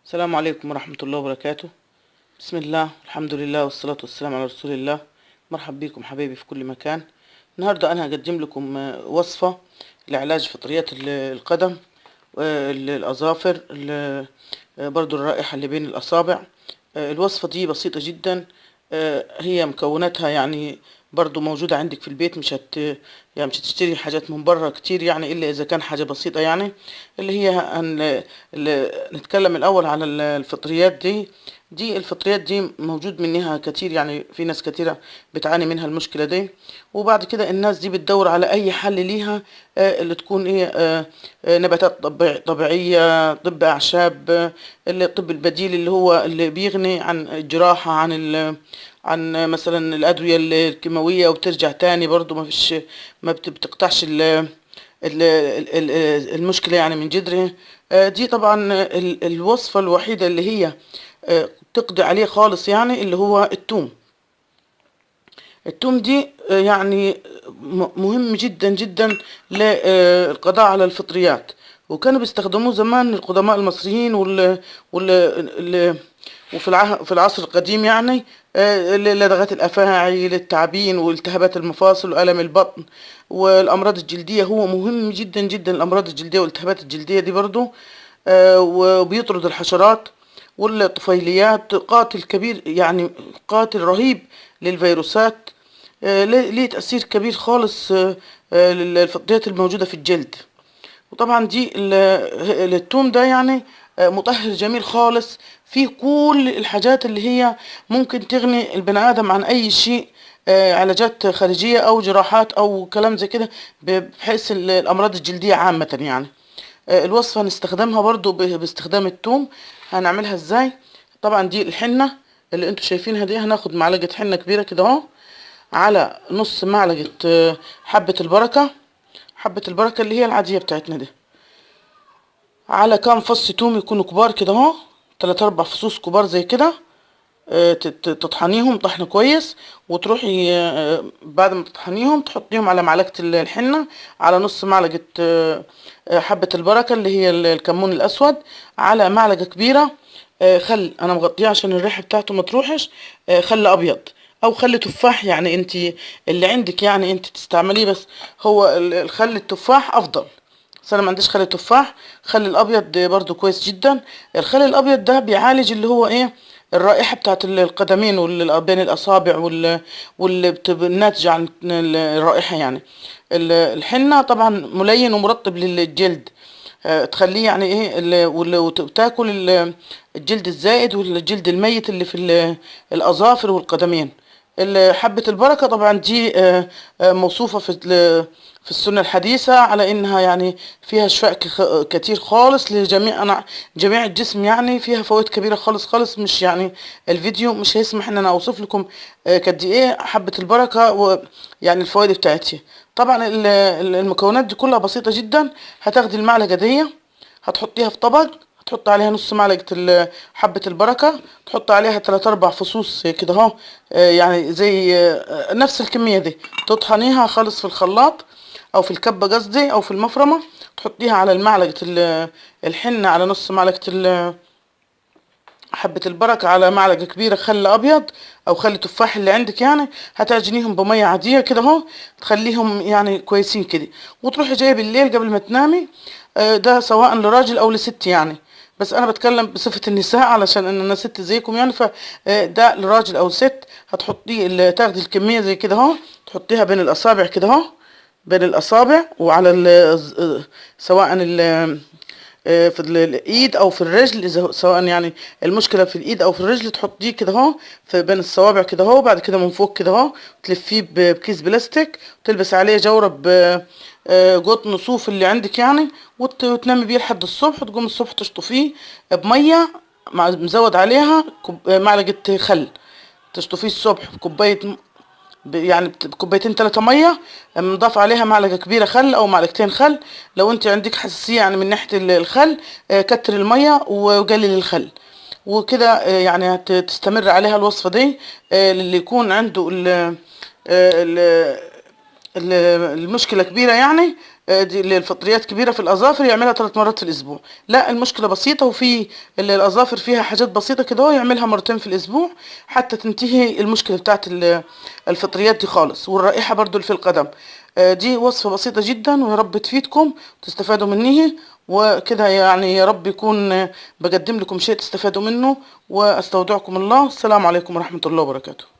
السلام عليكم ورحمة الله وبركاته. بسم الله الحمد لله والصلاة والسلام على رسول الله. مرحب بكم حبايبي في كل مكان. النهاردة أنا هقدم لكم وصفة لعلاج فطريات القدم والأظافر، برضو الرائحة اللي بين الأصابع. الوصفة دي بسيطة جدا. هي مكوناتها يعني برضو موجودة عندك في البيت، يعني مش هتشتري حاجات من بره كتير، يعني إلا إذا كان حاجة بسيطة يعني. اللي هي نتكلم الأول على الفطريات دي الفطريات دي موجود منها كتير، يعني في ناس كتيرة بتعاني منها المشكلة دي. وبعد كده الناس دي بتدور على أي حل ليها، اللي تكون إيه، نباتات طبيعية، طب أعشاب، الطب البديل اللي هو اللي بيغني عن الجراحة، عن مثلا الأدوية الكيماوية، وبترجع تاني برضو ما بتقطعش المشكلة يعني من جذرها. دي طبعا الوصفة الوحيدة اللي هي تقضي عليه خالص، يعني اللي هو التوم دي يعني مهم جدا جدا للقضاء على الفطريات. وكانوا بيستخدموه زمان القدماء المصريين وال... في العصر القديم، يعني لدغات الأفاعي، للتعبين والتهابات المفاصل وألم البطن والأمراض الجلدية. هو مهم جدا جدا الأمراض الجلدية والالتهابات الجلدية دي برضو. وبيطرد الحشرات والطفيليات، قاتل كبير يعني، قاتل رهيب للفيروسات. ليه تأثير كبير خالص للفطريات الموجودة في الجلد. وطبعا دي التوم ده يعني مطهر جميل خالص، فيه كل الحاجات اللي هي ممكن تغني البني آدم عن أي شيء، علاجات خارجية أو جراحات أو كلام زي كده، بحيث الأمراض الجلدية عامة يعني. الوصفة هنستخدمها برضو باستخدام التوم. هنعملها ازاي؟ طبعا دي الحنة اللي انتوا شايفينها دي، هناخد معلقة حنة كبيرة كده اهو، على نص معلقة حبة البركة. حبة البركة اللي هي العادية بتاعتنا دي، على كام فص توم يكونوا كبار كده اهو، 3 4 فصوص كبار زي كده. تطحنيهم طحن كويس، وتروحي بعد ما تطحنيهم تحطيهم على معلقة الحنة، على نص معلقة حبة البركة اللي هي الكمون الأسود، على معلقة كبيرة خل. أنا مغطيها عشان الريحة بتاعته ما تروحش. خل أبيض أو خل تفاح، يعني انت اللي عندك يعني انت تستعمليه، بس هو الخل التفاح أفضل. بس انا ما عنديش خل تفاح. خل الابيض برضو كويس جدا. الخل الابيض ده بيعالج اللي هو ايه، الرائحه بتاعت القدمين بين الاصابع الناتجه عن الرائحه يعني. الحنه طبعا ملين ومرطب للجلد، تخليه يعني ايه وتاكل الجلد الزائد والجلد الميت اللي في الاظافر والقدمين. حبة البركة طبعا دي موصوفة في السنة الحديثة على انها يعني فيها شفاء كتير خالص لجميع جميع الجسم، يعني فيها فوائد كبيرة خالص خالص. مش يعني الفيديو مش هيسمح ان انا اوصف لكم قد ايه حبة البركة ويعني الفوائد بتاعتها. طبعا المكونات دي كلها بسيطة جدا. هتاخدي المعلقة دي، هتحطيها في طبق، تحط عليها نص معلقة حبة البركة، تحط عليها 3 4 فصوص كده اهو، يعني زي نفس الكمية دي. تطحنيها خالص في الخلاط او في الكبة قصدي، او في المفرمة. تحطيها على المعلقة الحنة، على نص معلقة حبة البركة، على معلقة كبيرة خل أبيض أو خل تفاح اللي عندك يعني. هتعجنيهم بمية عادية كده اهو، تخليهم يعني كويسين كده. وتروحي جاية بالليل قبل ما تنامي، ده سواء لراجل أو لست يعني، بس أنا بتكلم بصفة النساء علشان إن أنا ست زيكم يعني. فده لراجل أو ست. هتحطيه تاخدي الكمية زي كده اهو، تحطيها بين الأصابع كده اهو، بين الأصابع وعلى سواء في الايد او في الرجل، اذا سواء يعني المشكله في الايد او في الرجل، تحطيه كده اهو في بين الصوابع كده اهو. بعد كده من فوق كده اهو تلفيه بكيس بلاستيك، وتلبس عليه جورب قطن صوف اللي عندك يعني، وتنامي بيه لحد الصبح. تقوم الصبح تشطفيه بميه مزود عليها معلقه خل. تشطفيه الصبح بكوبايه يعني بكوبايتين 3 ميه، نضاف عليها معلقه كبيره خل او معلقتين خل. لو انت عندك حساسيه يعني من ناحيه الخل، كتر الميه وقلل الخل. وكده يعني تستمر عليها الوصفه دي. اللي يكون عنده المشكله كبيره يعني، دي اللي الفطريات كبيرة في الأظافر يعملها 3 مرات في الأسبوع. لا، المشكلة بسيطة، وفي اللي الأظافر فيها حاجات بسيطة كده هو يعملها مرتين في الأسبوع حتى تنتهي المشكلة بتاعت الفطريات دي خالص، والرائحة برضو اللي في القدم. دي وصفة بسيطة جدا، ويا رب تفيدكم وتستفادوا منه. وكده يعني يا رب يكون بقدم لكم شيء تستفادوا منه، واستودعكم الله. السلام عليكم ورحمة الله وبركاته.